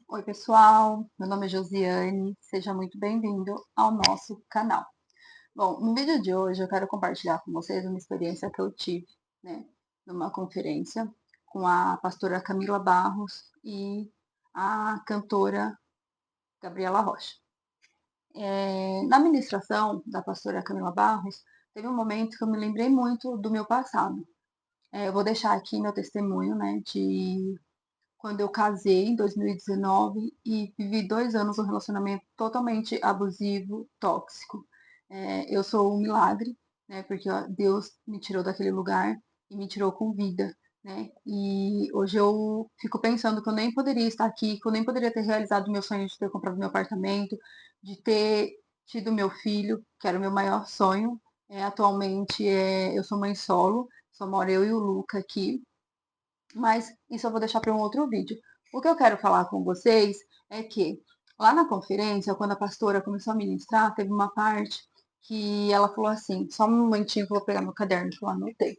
Oi, pessoal. Meu nome é Josiane. Seja muito bem-vindo ao nosso canal. Bom, no vídeo de hoje eu quero compartilhar com vocês uma experiência que eu tive, né, numa conferência com a pastora Camila Barros e a cantora Gabriela Rocha. Na ministração da pastora Camila Barros, teve um momento que eu me lembrei muito do meu passado. Eu vou deixar aqui meu testemunho, né, de quando eu casei em 2019 e vivi 2 anos num relacionamento totalmente abusivo, tóxico. Eu sou um milagre, né? Porque ó, Deus me tirou daquele lugar e me tirou com vida, né? E hoje eu fico pensando que eu nem poderia estar aqui, que eu nem poderia ter realizado meu sonho de ter comprado meu apartamento, de ter tido meu filho, que era o meu maior sonho. Atualmente eu sou mãe solo, só moro eu e o Luca aqui, mas isso eu vou deixar para um outro vídeo. O que eu quero falar com vocês é que lá na conferência, quando a pastora começou a ministrar, teve uma parte que ela falou assim, só um momentinho que eu vou pegar meu caderno que eu anotei.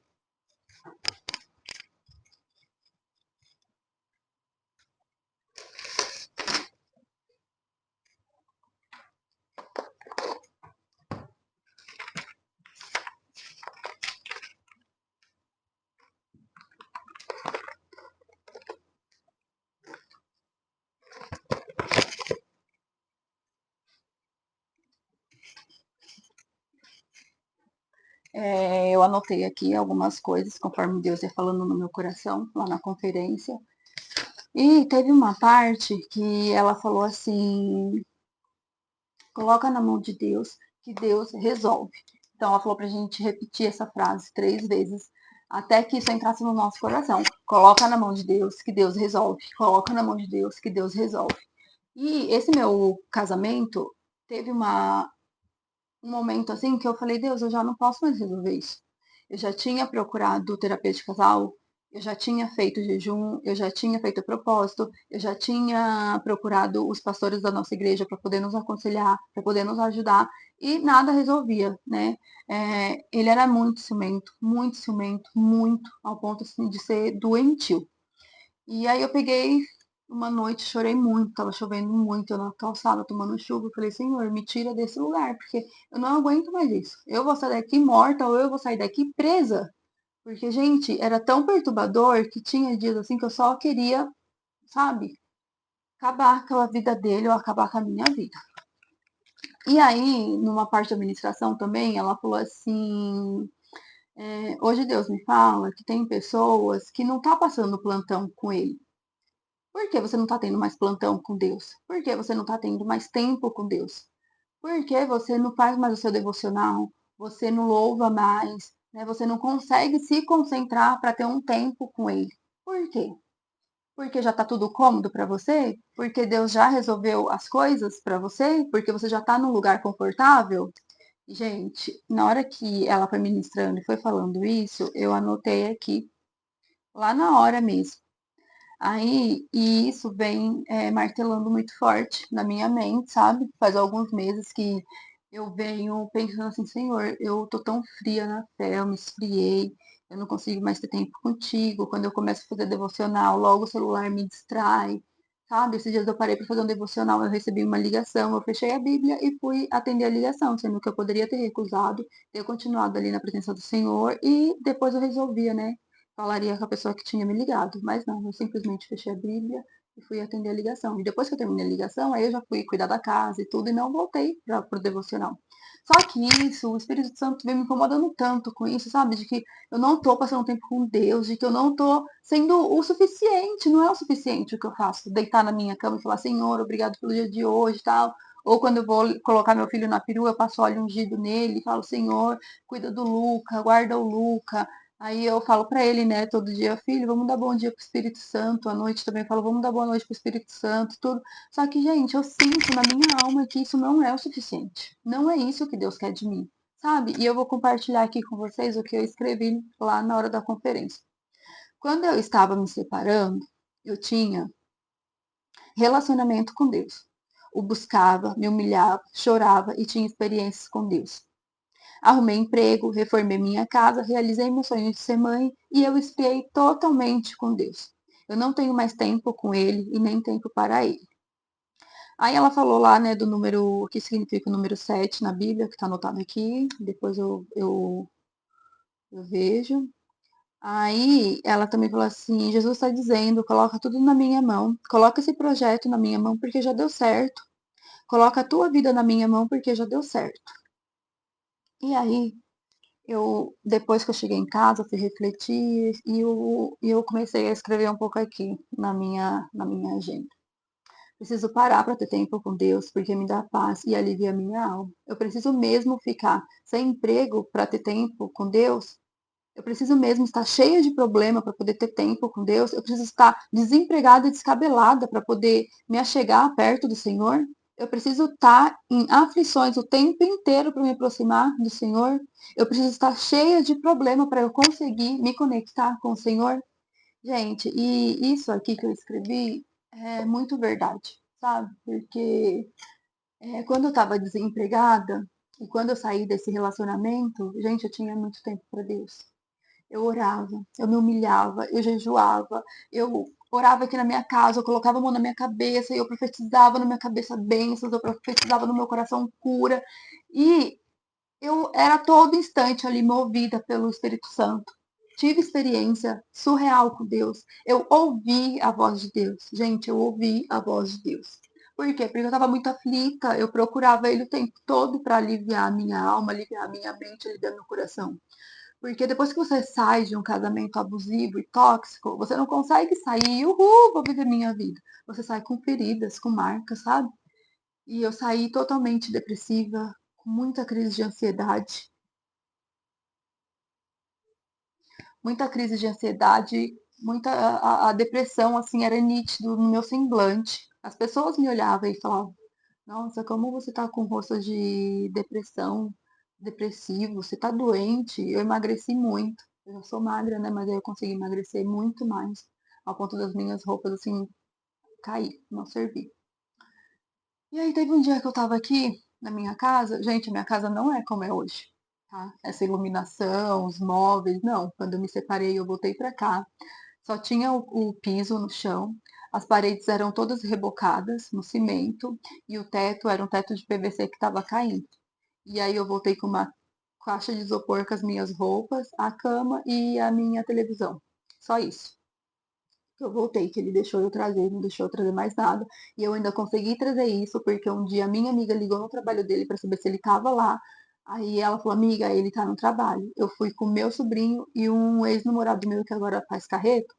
Eu anotei aqui algumas coisas, conforme Deus ia falando no meu coração, lá na conferência. E teve uma parte que ela falou assim, coloca na mão de Deus, que Deus resolve. Então ela falou pra gente repetir essa frase 3 vezes, até que isso entrasse no nosso coração. Coloca na mão de Deus, que Deus resolve. Coloca na mão de Deus, que Deus resolve. E esse meu casamento teve um momento assim que eu falei, Deus, eu já não posso mais resolver isso. Eu já tinha procurado terapia de casal, eu já tinha feito jejum, eu já tinha feito propósito, eu já tinha procurado os pastores da nossa igreja para poder nos aconselhar, para poder nos ajudar, e nada resolvia, né? Ele era muito ciumento, muito, ao ponto assim, de ser doentio. E aí eu peguei uma noite, chorei muito, tava chovendo muito, eu na calçada tomando chuva, eu falei, Senhor, me tira desse lugar, porque eu não aguento mais isso. Eu vou sair daqui morta ou eu vou sair daqui presa. Porque, gente, era tão perturbador que tinha dias assim que eu só queria, sabe, acabar com a vida dele ou acabar com a minha vida. E aí, numa parte da administração também, ela falou assim, hoje Deus me fala que tem pessoas que não tá passando plantão com ele. Por que você não está tendo mais plantão com Deus? Por que você não está tendo mais tempo com Deus? Por que você não faz mais o seu devocional? Você não louva mais? Né? Você não consegue se concentrar para ter um tempo com Ele? Por quê? Porque já está tudo cômodo para você? Porque Deus já resolveu as coisas para você? Porque você já está num lugar confortável? Gente, na hora que ela foi ministrando e foi falando isso, eu anotei aqui, lá na hora mesmo. Aí, e isso vem martelando muito forte na minha mente, sabe? Faz alguns meses que eu venho pensando assim, Senhor, eu tô tão fria na fé, eu me esfriei, eu não consigo mais ter tempo contigo. Quando eu começo a fazer devocional, logo o celular me distrai, sabe? Esses dias eu parei para fazer um devocional, eu recebi uma ligação, eu fechei a Bíblia e fui atender a ligação, sendo que eu poderia ter recusado, ter continuado ali na presença do Senhor e depois eu resolvia, né? Falaria com a pessoa que tinha me ligado, mas não, eu simplesmente fechei a Bíblia e fui atender a ligação. E depois que eu terminei a ligação, aí eu já fui cuidar da casa e tudo, e não voltei para o devocional. Só que isso, o Espírito Santo vem me incomodando tanto com isso, sabe? De que eu não tô passando tempo com Deus, de que eu não tô sendo o suficiente, não é o suficiente o que eu faço. Deitar na minha cama e falar, Senhor, obrigado pelo dia de hoje e tal. Ou quando eu vou colocar meu filho na perua, eu passo óleo ungido nele e falo, Senhor, cuida do Luca, guarda o Luca. Aí eu falo para ele, né, todo dia, filho, vamos dar bom dia pro Espírito Santo. À noite também eu falo, vamos dar boa noite pro Espírito Santo, tudo. Só que, gente, eu sinto na minha alma que isso não é o suficiente. Não é isso que Deus quer de mim, sabe? E eu vou compartilhar aqui com vocês o que eu escrevi lá na hora da conferência. Quando eu estava me separando, eu tinha relacionamento com Deus. O buscava, me humilhava, chorava e tinha experiências com Deus. Arrumei emprego, reformei minha casa, realizei meu sonho de ser mãe e eu esfriei totalmente com Deus. Eu não tenho mais tempo com Ele e nem tempo para Ele. Aí ela falou lá, né, do número, o que significa o número 7 na Bíblia, que está anotado aqui, depois eu vejo. Aí ela também falou assim: Jesus está dizendo, coloca tudo na minha mão, coloca esse projeto na minha mão porque já deu certo, coloca a tua vida na minha mão porque já deu certo. E aí, depois que eu cheguei em casa, eu fui refletir e eu comecei a escrever um pouco aqui na minha agenda. Preciso parar para ter tempo com Deus, porque me dá paz e alivia a minha alma. Eu preciso mesmo ficar sem emprego para ter tempo com Deus. Eu preciso mesmo estar cheia de problema para poder ter tempo com Deus. Eu preciso estar desempregada e descabelada para poder me achegar perto do Senhor. Eu preciso estar em aflições o tempo inteiro para me aproximar do Senhor. Eu preciso estar cheia de problema para eu conseguir me conectar com o Senhor. Gente, e isso aqui que eu escrevi é muito verdade, sabe? Porque quando eu estava desempregada e quando eu saí desse relacionamento, gente, eu tinha muito tempo para Deus. Eu orava, eu me humilhava, eu jejuava, eu orava aqui na minha casa, eu colocava a mão na minha cabeça e eu profetizava na minha cabeça bênçãos, eu profetizava no meu coração cura. E eu era todo instante ali movida pelo Espírito Santo. Tive experiência surreal com Deus. Eu ouvi a voz de Deus. Gente, eu ouvi a voz de Deus. Por quê? Porque eu estava muito aflita, eu procurava Ele o tempo todo para aliviar a minha alma, aliviar a minha mente, aliviar meu coração. Porque depois que você sai de um casamento abusivo e tóxico, você não consegue sair, uhul, vou viver minha vida. Você sai com feridas, com marcas, sabe? E eu saí totalmente depressiva, com muita crise de ansiedade, muita a depressão assim era nítido no meu semblante. As pessoas me olhavam e falavam: "Nossa, como você tá com rosto de depressão, depressivo, você tá doente". Eu emagreci muito. Eu já sou magra, né, mas aí eu consegui emagrecer muito mais, ao ponto das minhas roupas assim cair, não servir. E aí teve um dia que eu tava aqui na minha casa, gente, a minha casa não é como é hoje, tá? Essa iluminação, os móveis, não. Quando eu me separei, eu voltei pra cá. Só tinha o piso no chão, as paredes eram todas rebocadas no cimento e o teto era um teto de PVC que estava caindo. E aí eu voltei com uma caixa de isopor com as minhas roupas, a cama e a minha televisão. Só isso. Eu voltei, que ele deixou eu trazer, não deixou eu trazer mais nada. E eu ainda consegui trazer isso, porque um dia a minha amiga ligou no trabalho dele para saber se ele estava lá. Aí ela falou: amiga, ele tá no trabalho. Eu fui com meu sobrinho e um ex-namorado meu que agora faz carreto,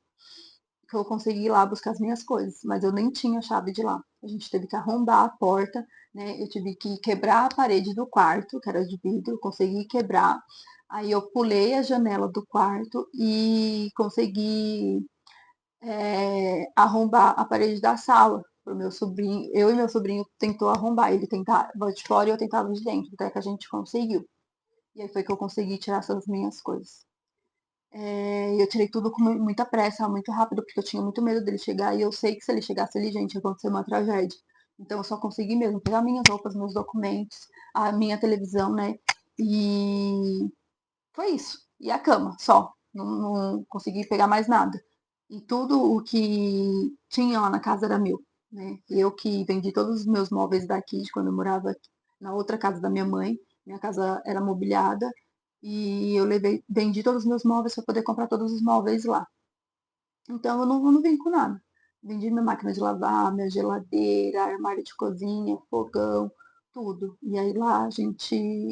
que eu consegui ir lá buscar as minhas coisas, mas eu nem tinha a chave de lá. A gente teve que arrombar a porta, né? Eu tive que quebrar a parede do quarto, que era de vidro, consegui quebrar. Aí eu pulei a janela do quarto e consegui arrombar a parede da sala pro meu sobrinho. Eu e meu sobrinho tentou arrombar, ele tentava de fora e eu tentava de dentro, até que a gente conseguiu. E aí foi que eu consegui tirar essas minhas coisas. E eu tirei tudo com muita pressa, muito rápido, porque eu tinha muito medo dele chegar. E eu sei que se ele chegasse ali, gente, ia acontecer uma tragédia. Então eu só consegui mesmo pegar minhas roupas, meus documentos, a minha televisão, né? E foi isso. E a cama, só. Não, não consegui pegar mais nada. E tudo o que tinha lá na casa era meu, né? Eu que vendi todos os meus móveis daqui, de quando eu morava na outra casa da minha mãe. Minha casa era mobiliada. E eu vendi todos os meus móveis para poder comprar todos os móveis lá. Então eu não vim com nada. Vendi minha máquina de lavar, minha geladeira, armário de cozinha, fogão, tudo. E aí lá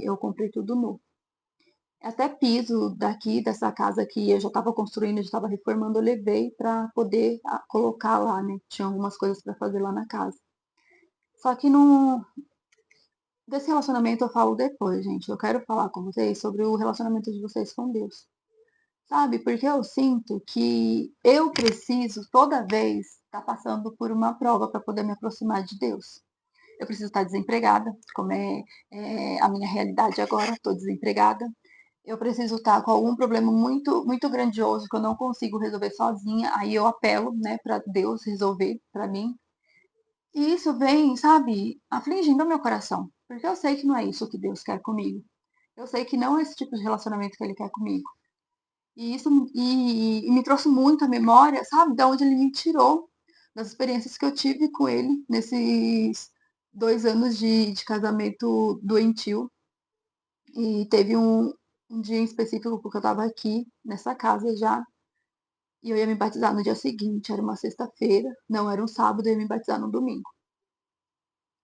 eu comprei tudo novo. Até piso daqui, dessa casa aqui, eu já estava construindo, já estava reformando, eu levei para poder colocar lá, né? Tinha algumas coisas para fazer lá na casa. Só que desse relacionamento eu falo depois, gente. Eu quero falar com vocês sobre o relacionamento de vocês com Deus. Sabe? Porque eu sinto que eu preciso toda vez estar passando por uma prova para poder me aproximar de Deus. Eu preciso estar desempregada, como é a minha realidade agora, estou desempregada. Eu preciso estar com algum problema muito, muito grandioso que eu não consigo resolver sozinha, aí eu apelo, né, para Deus resolver para mim. E isso vem, sabe, afligindo o meu coração, porque eu sei que não é isso que Deus quer comigo. Eu sei que não é esse tipo de relacionamento que Ele quer comigo. E isso e me trouxe muito à memória, sabe, de onde Ele me tirou, das experiências que eu tive com Ele nesses 2 anos de casamento doentio. E teve um dia em específico porque eu tava aqui nessa casa já. E eu ia me batizar no dia seguinte, era uma sexta-feira, não era um sábado, eu ia me batizar no domingo.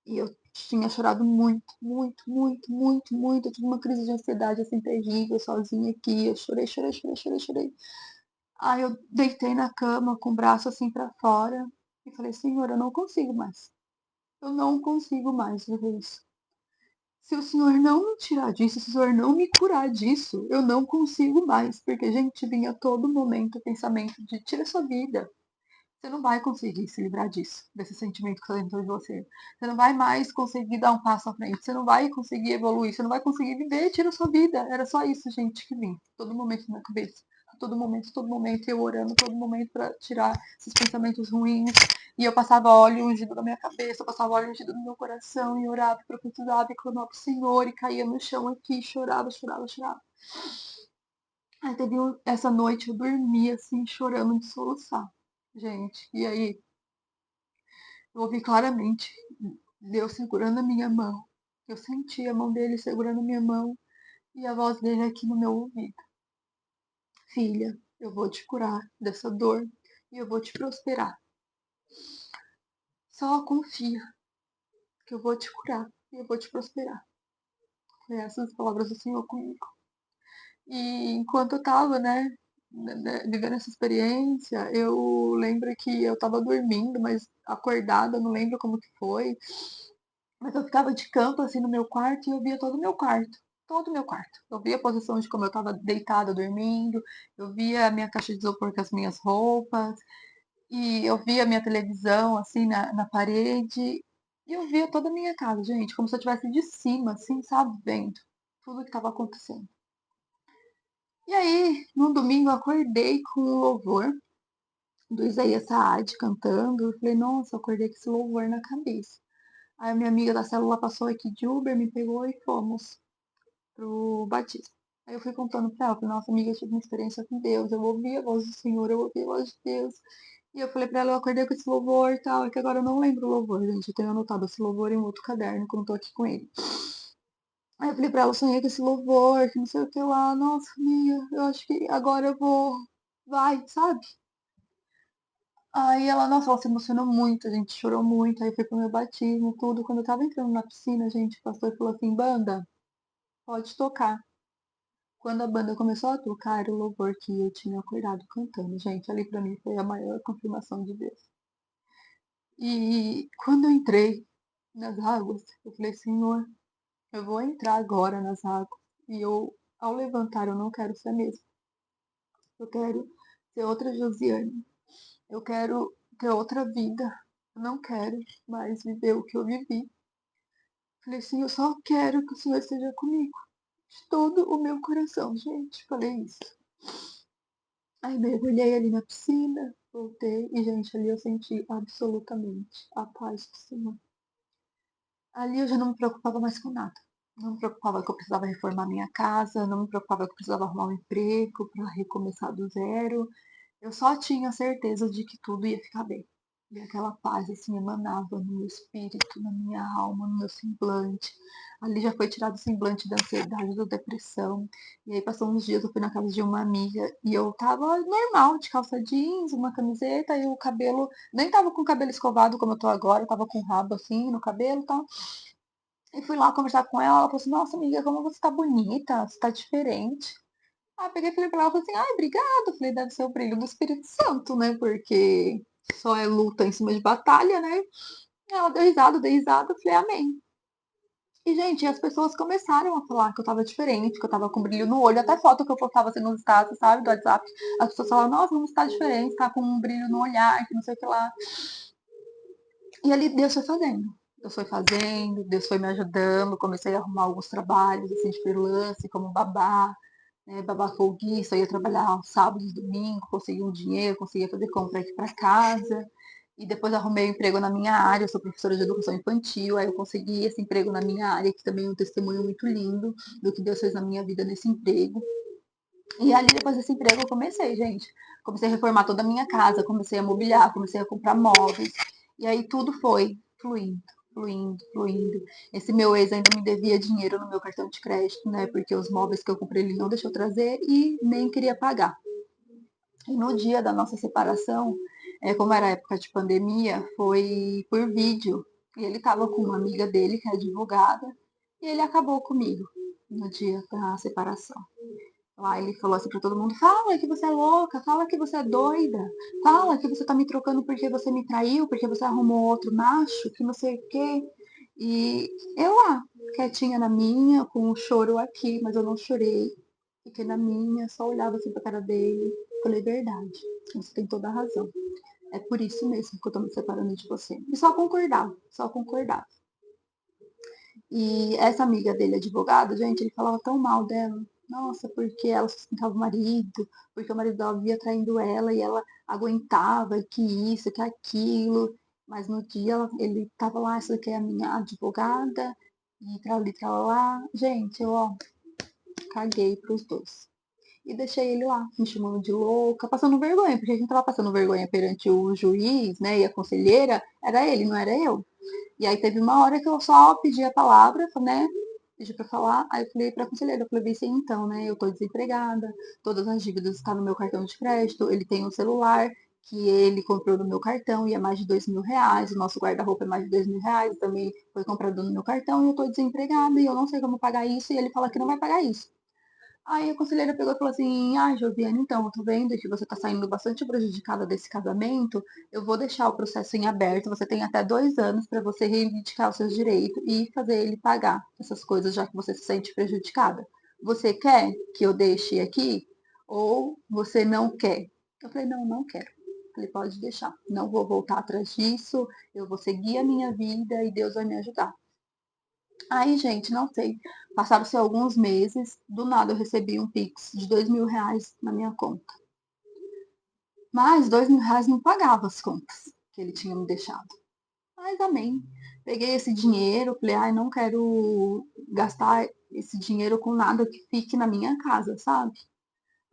E eu tinha chorado muito, muito, muito, muito, muito. Eu tive uma crise de ansiedade assim terrível, sozinha aqui. Eu chorei, chorei, chorei, chorei, chorei. Aí eu deitei na cama com o braço assim pra fora e falei: Senhor, eu não consigo mais. Eu não consigo mais viver isso. Se o Senhor não me tirar disso, se o Senhor não me curar disso, eu não consigo mais. Porque, gente, vinha a todo momento o pensamento de tira sua vida. Você não vai conseguir se livrar disso, desse sentimento que está dentro de você. Você não vai mais conseguir dar um passo à frente. Você não vai conseguir evoluir. Você não vai conseguir viver. Tira a sua vida. Era só isso, gente, que vinha. Todo momento na minha cabeça. Todo momento eu orando, todo momento para tirar esses pensamentos ruins. E eu passava óleo ungido na minha cabeça, eu passava óleo ungido no meu coração e orava, profetizava e clamava pro Senhor e caía no chão aqui, chorava, chorava, chorava. Aí teve essa noite eu dormi assim, chorando de soluçar, gente. E aí eu ouvi claramente Deus segurando a minha mão. Eu senti a mão dele segurando a minha mão e a voz dele aqui no meu ouvido. Filha, eu vou te curar dessa dor e eu vou te prosperar. Só confia que eu vou te curar e eu vou te prosperar. Foi essas as palavras do Senhor comigo. E enquanto eu tava, vivendo essa experiência, eu lembro que eu tava dormindo, mas acordada, não lembro como que foi. Mas eu ficava de canto, assim, no meu quarto e eu via todo o meu quarto. Todo o meu quarto. Eu via a posição de como eu tava deitada, dormindo. Eu via a minha caixa de isopor com as minhas roupas. E eu via a minha televisão, assim, na parede. E eu via toda a minha casa, gente, como se eu estivesse de cima, assim, sabe, vendo tudo que estava acontecendo. E aí, no domingo, eu acordei com o louvor do Isaías Saad cantando. Eu falei, nossa, eu acordei com esse louvor na cabeça. Aí a minha amiga da célula passou aqui de Uber, me pegou e fomos pro batismo. Aí eu fui contando pra ela, falei, nossa amiga, eu tive uma experiência com Deus, eu ouvi a voz do Senhor, eu ouvi a voz de Deus. E eu falei pra ela, eu acordei com esse louvor e tal, é que agora eu não lembro o louvor, gente. Eu tenho anotado esse louvor em um outro caderno, que eu não tô aqui com ele. Aí eu falei pra ela, eu sonhei com esse louvor, que não sei o que lá. Nossa, amiga, eu acho que agora eu vou. Vai, sabe? Aí ela, nossa, ela se emocionou muito, a gente chorou muito. Aí foi pro meu batismo, tudo. Quando eu tava entrando na piscina, gente, o pastor falou assim: banda, pode tocar. Quando a banda começou a tocar, era o louvor que eu tinha acordado cantando. Gente, ali pra mim foi a maior confirmação de Deus. E quando eu entrei nas águas, eu falei: Senhor, eu vou entrar agora nas águas. E eu, ao levantar, eu não quero ser a mesma. Eu quero ser outra Josiane. Eu quero ter outra vida. Eu não quero mais viver o que eu vivi. Falei assim, eu só quero que o Senhor esteja comigo. De todo o meu coração, gente. Falei isso. Aí mergulhei ali na piscina, voltei e, gente, ali eu senti absolutamente a paz do Senhor. Ali eu já não me preocupava mais com nada. Não me preocupava que eu precisava reformar minha casa, não me preocupava que eu precisava arrumar um emprego para recomeçar do zero. Eu só tinha certeza de que tudo ia ficar bem. E aquela paz assim emanava no meu espírito, na minha alma, no meu semblante. Ali já foi tirado o semblante da ansiedade, da depressão. E aí passou uns dias, eu fui na casa de uma amiga e eu tava normal, de calça jeans, uma camiseta e o cabelo. Nem tava com o cabelo escovado como eu tô agora, eu tava com o rabo assim no cabelo e tal. E fui lá conversar com ela, ela falou assim, nossa amiga, como você tá bonita, você tá diferente. Aí eu peguei e falei pra ela, falei assim, ai, obrigada. Falei, deve ser o brilho do Espírito Santo, né? Porque só é luta em cima de batalha, né? Ela deu risada, eu dei risada, eu falei, amém. E, gente, as pessoas começaram a falar que eu tava diferente, que eu tava com brilho no olho. Até foto que eu postava assim nos status, sabe, do WhatsApp. As pessoas falavam, nossa, não está diferente, tá com um brilho no olhar, que não sei o que lá. E ali Deus foi fazendo. Deus foi fazendo, Deus foi me ajudando. Comecei a arrumar alguns trabalhos, assim, de freelance, como babá, né, babá folguista. Eu ia trabalhar aos sábados, domingos, conseguia um dinheiro, conseguia fazer compra aqui para casa. E depois arrumei um emprego na minha área, eu sou professora de educação infantil, aí eu consegui esse emprego na minha área, que também é um testemunho muito lindo do que Deus fez na minha vida nesse emprego. E ali, depois desse emprego, eu comecei, gente. Comecei a reformar toda a minha casa, comecei a mobiliar, comecei a comprar móveis. E aí tudo foi fluindo. fluindo, fluindo. Esse meu ex ainda me devia dinheiro no meu cartão de crédito, né? Porque os móveis que eu comprei ele não deixou trazer e nem queria pagar. E no dia da nossa separação, como era época de pandemia, foi por vídeo. E ele estava com uma amiga dele, que é advogada, e ele acabou comigo no dia da separação. Lá ele falou assim pra todo mundo: fala que você é louca, fala que você é doida, fala que você tá me trocando porque você me traiu, porque você arrumou outro macho, que não sei o quê. E eu lá, quietinha na minha, com o choro aqui, mas eu não chorei. Fiquei na minha, só olhava assim pra cara dele. Falei: verdade, você tem toda a razão. É por isso mesmo que eu tô me separando de você. E só concordava, só concordava. E essa amiga dele, advogada, gente, ele falava tão mal dela. Nossa, porque ela sustentava o marido, porque o marido dela via traindo ela e ela aguentava que isso, que aquilo. Mas no dia ele tava lá, essa aqui é a minha advogada, e trali, lá. Gente, eu, ó, caguei pros dois. E deixei ele lá, me chamando de louca, passando vergonha, porque a gente tava passando vergonha perante o juiz, né, e a conselheira, era ele, não era eu. E aí teve uma hora que eu só pedi a palavra, né? Pedi pra falar, aí eu falei pra conselheira, eu falei assim, então, né? Eu tô desempregada, todas as dívidas estão no meu cartão de crédito, ele tem um celular que ele comprou no meu cartão e é mais de R$ 2.000, o nosso guarda-roupa é mais de R$ 2.000, também foi comprado no meu cartão e eu tô desempregada e eu não sei como pagar isso e ele fala que não vai pagar isso. Aí a conselheira pegou e falou assim: ah, Josiane, então, eu tô vendo que você tá saindo bastante prejudicada desse casamento. Eu vou deixar o processo em aberto. Você tem até 2 anos para você reivindicar os seus direitos e fazer ele pagar essas coisas, já que você se sente prejudicada. Você quer que eu deixe aqui ou você não quer? Eu falei: não, não quero. Ele pode deixar. Não vou voltar atrás disso. Eu vou seguir a minha vida e Deus vai me ajudar. Aí, gente, não sei. Passaram-se alguns meses, do nada eu recebi um Pix de R$ 2.000 na minha conta. Mas R$ 2.000 não pagava as contas que ele tinha me deixado. Mas amém. Peguei esse dinheiro, falei, ai, não quero gastar esse dinheiro com nada que fique na minha casa, sabe?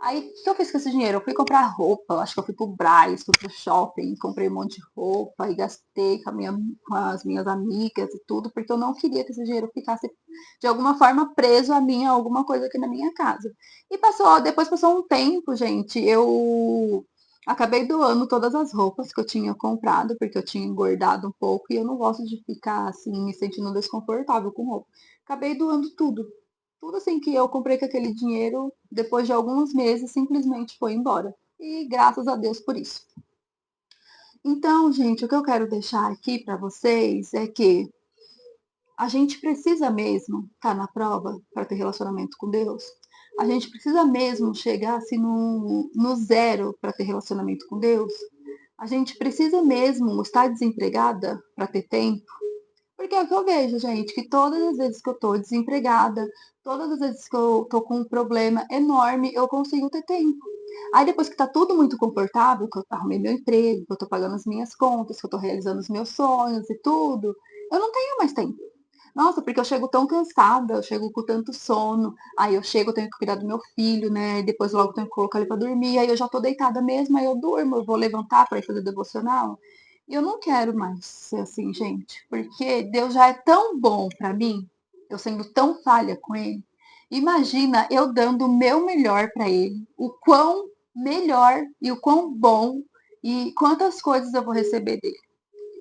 Aí, o que eu fiz com esse dinheiro? Eu fui comprar roupa, acho que eu fui pro Brás, fui pro shopping, comprei um monte de roupa e gastei com as minhas amigas e tudo, porque eu não queria que esse dinheiro ficasse de alguma forma preso a mim, a alguma coisa aqui na minha casa. E depois passou um tempo, gente, eu acabei doando todas as roupas que eu tinha comprado, porque eu tinha engordado um pouco e eu não gosto de ficar assim, me sentindo desconfortável com roupa. Acabei doando tudo. Tudo assim que eu comprei com aquele dinheiro, depois de alguns meses, simplesmente foi embora. E graças a Deus por isso. Então, gente, o que eu quero deixar aqui para vocês é que a gente precisa mesmo estar na prova para ter relacionamento com Deus. A gente precisa mesmo chegar assim no zero para ter relacionamento com Deus. A gente precisa mesmo estar desempregada para ter tempo. Porque é o que eu vejo, gente, que todas as vezes que eu tô desempregada, todas as vezes que eu tô com um problema enorme, eu consigo ter tempo. Aí depois que tá tudo muito confortável, que eu arrumei meu emprego, que eu tô pagando as minhas contas, que eu tô realizando os meus sonhos e tudo, eu não tenho mais tempo. Nossa, porque eu chego tão cansada, eu chego com tanto sono, aí eu chego, eu tenho que cuidar do meu filho, né? E depois logo eu tenho que colocar ele pra dormir, aí eu já tô deitada mesmo, aí eu durmo, eu vou levantar pra ir fazer devocional. E eu não quero mais ser assim, gente, porque Deus já é tão bom pra mim, eu sendo tão falha com ele. Imagina eu dando o meu melhor pra ele, o quão melhor e o quão bom e quantas coisas eu vou receber dele.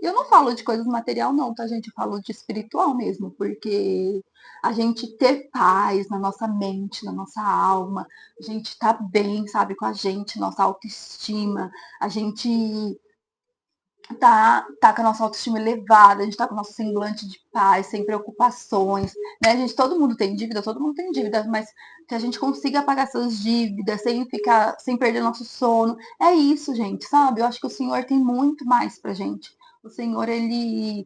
Eu não falo de coisas material, não, tá, gente? Eu falo de espiritual mesmo, porque a gente ter paz na nossa mente, na nossa alma, a gente tá bem, sabe, com a gente, nossa autoestima, a gente tá com a nossa autoestima elevada, a gente tá com o nosso semblante de paz, sem preocupações, né, gente? Todo mundo tem dívida, mas que a gente consiga pagar essas dívidas sem ficar, sem perder nosso sono. É isso, gente, sabe? Eu acho que o Senhor tem muito mais pra gente. O Senhor, ele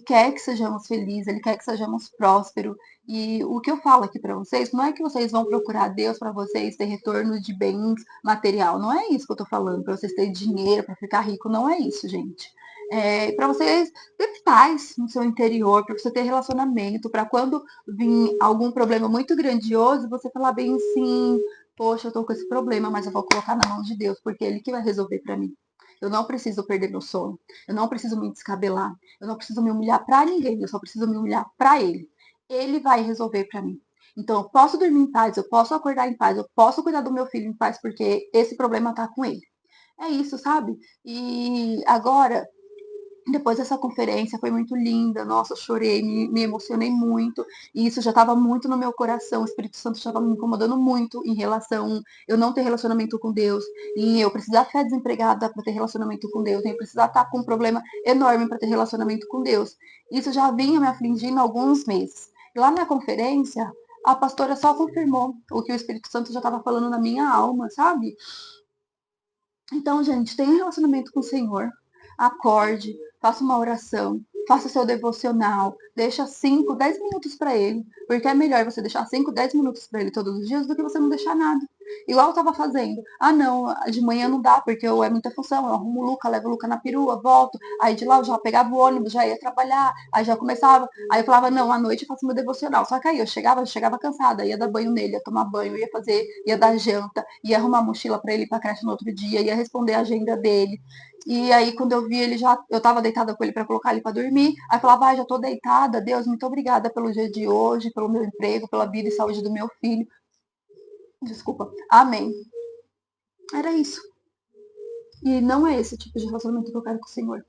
quer que sejamos felizes, ele quer que sejamos prósperos. E o que eu falo aqui para vocês, não é que vocês vão procurar Deus para vocês ter retorno de bens material, não é isso que eu tô falando, para vocês terem dinheiro, para ficar rico, não é isso, gente. É para vocês ter paz no seu interior, para você ter relacionamento, para quando vir algum problema muito grandioso, você falar bem assim, poxa, eu tô com esse problema, mas eu vou colocar na mão de Deus, porque é ele que vai resolver para mim. Eu não preciso perder meu sono. Eu não preciso me descabelar. Eu não preciso me humilhar para ninguém. Eu só preciso me humilhar para Ele. Ele vai resolver para mim. Então, eu posso dormir em paz, eu posso acordar em paz, eu posso cuidar do meu filho em paz, porque esse problema tá com ele. É isso, sabe? E agora, depois dessa conferência, foi muito linda. Nossa, eu chorei, me emocionei muito. E isso já estava muito no meu coração. O Espírito Santo já estava me incomodando muito em relação eu não ter relacionamento com Deus, em eu precisar ficar desempregada para ter relacionamento com Deus, em eu precisar estar com um problema enorme para ter relacionamento com Deus. Isso já vinha me afligindo há alguns meses. E lá na conferência, a pastora só confirmou o que o Espírito Santo já estava falando na minha alma, sabe? Então, gente, tenha relacionamento com o Senhor. Acorde, faça uma oração, faça seu devocional, deixa 5, 10 minutos para ele, porque é melhor você deixar 5, 10 minutos para ele todos os dias do que você não deixar nada. Igual eu estava fazendo. Ah, não, de manhã não dá, porque eu é muita função. Eu arrumo o Luca, levo o Luca na perua, volto. Aí de lá eu já pegava o ônibus, já ia trabalhar, aí já começava. Aí eu falava, não, à noite eu faço meu devocional. Só que aí eu chegava cansada, ia dar banho nele, ia tomar banho, ia fazer, ia dar janta, ia arrumar a mochila para ele ir pra creche no outro dia, ia responder a agenda dele. E aí, quando eu vi ele já, eu tava deitada com ele para colocar ele para dormir. Aí falava, já tô deitada, Deus, muito obrigada pelo dia de hoje, pelo meu emprego, pela vida e saúde do meu filho. Desculpa. Amém. Era isso. E não é esse tipo de relacionamento que eu quero com o Senhor.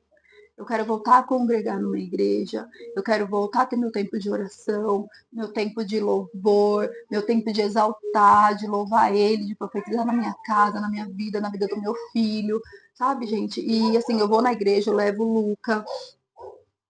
Eu quero voltar a congregar numa igreja, eu quero voltar a ter meu tempo de oração, meu tempo de louvor, meu tempo de exaltar, de louvar Ele, de profetizar na minha casa, na minha vida, na vida do meu filho, sabe, gente? E assim, eu vou na igreja, eu levo o Luca,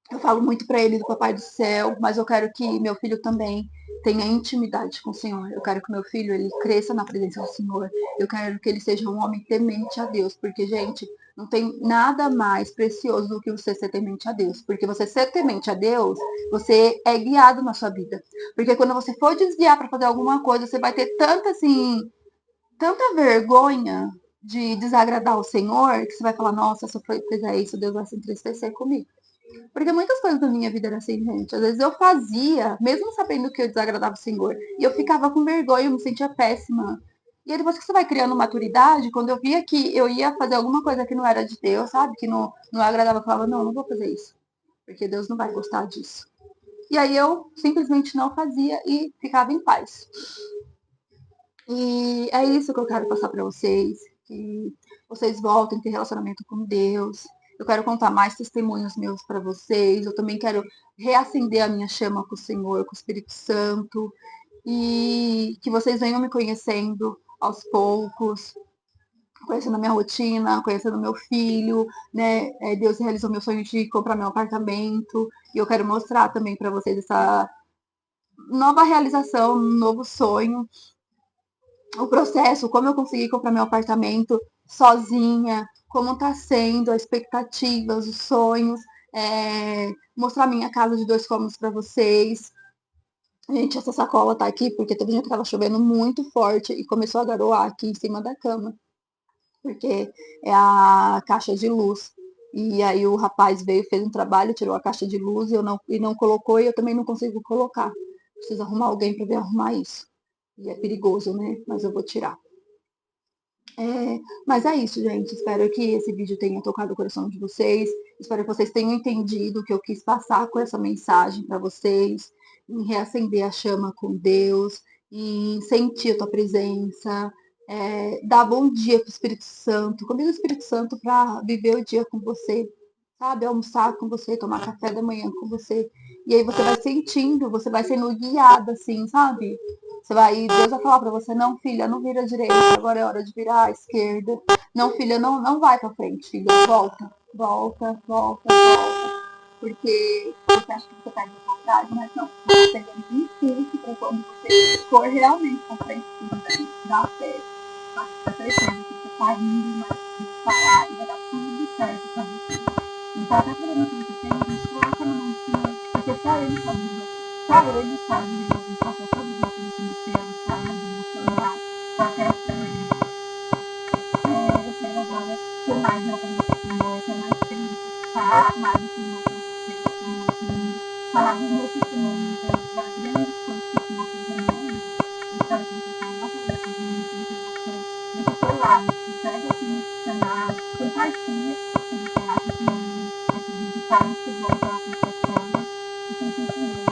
eu falo muito para ele do Papai do Céu, mas eu quero que meu filho também tenha intimidade com o Senhor. Eu quero que meu filho ele cresça na presença do Senhor. Eu quero que ele seja um homem temente a Deus, porque gente, não tem nada mais precioso do que você ser temente a Deus, porque você ser temente a Deus, você é guiado na sua vida. Porque quando você for desviar para fazer alguma coisa, você vai ter tanta assim, tanta vergonha de desagradar o Senhor, que você vai falar, nossa, se eu fizer isso, Deus vai se entristecer comigo. Porque muitas coisas da minha vida eram assim, gente. Às vezes eu fazia, mesmo sabendo que eu desagradava o Senhor, e eu ficava com vergonha, eu me sentia péssima. E aí depois que você vai criando maturidade, quando eu via que eu ia fazer alguma coisa que não era de Deus, sabe? Que não agradava, eu falava, não, não vou fazer isso. Porque Deus não vai gostar disso. E aí eu simplesmente não fazia e ficava em paz. E é isso que eu quero passar para vocês, que vocês voltem a ter relacionamento com Deus. Eu quero contar mais testemunhos meus para vocês. Eu também quero reacender a minha chama com o Senhor, com o Espírito Santo, e que vocês venham me conhecendo aos poucos, conhecendo a minha rotina, conhecendo meu filho, né? Deus realizou meu sonho de comprar meu apartamento, e eu quero mostrar também para vocês essa nova realização, um novo sonho, o processo, como eu consegui comprar meu apartamento sozinha, como está sendo, as expectativas, os sonhos, mostrar minha casa de 2 cômodos para vocês. Gente, essa sacola tá aqui porque teve dia que tava chovendo muito forte e começou a garoar aqui em cima da cama, porque é a caixa de luz. E aí o rapaz veio, fez um trabalho, tirou a caixa de luz e não colocou, e eu também não consigo colocar. Preciso arrumar alguém para vir arrumar isso. E é perigoso, né? Mas eu vou tirar. Mas é isso, gente. Espero que esse vídeo tenha tocado o coração de vocês. Espero que vocês tenham entendido o que eu quis passar com essa mensagem para vocês, em reacender a chama com Deus, em sentir a tua presença, dar bom dia para o Espírito Santo, convida o Espírito Santo para viver o dia com você, sabe? Almoçar com você, tomar café da manhã com você. E aí você vai sentindo, você vai sendo guiada, assim, sabe? Deus vai falar pra você, não, filha, não vira à direita, agora é hora de virar à esquerda. Não, filha, não vai pra frente, filha, volta, volta, volta, volta. Porque você acha que você perde a vontade, mas não, você está pegando um impulso pra quando você for realmente pra frente, dá certo. Tá crescendo, você tá indo, mas você parar e vai dar tudo certo pra você. Então, até problema que você tem, a gente coloca na mão de Deus, porque só Ele sabe de você. Só Ele sabe de você, qualquer problema que você tem, sabe, emocional, qualquer problema. Eu quero agora ter mais uma conversa com Deus, ter mais tempo, falar mais do Senhor com você, falar do meu testemunho, das grandes coisas que o Senhor fez na minha vida. Eu espero que você tenha uma conversa com Deus, deixa seu like, se inscreve aqui nesse canal, compartilha se você acha que esse vídeo está muito bom para outras pessoas. E continue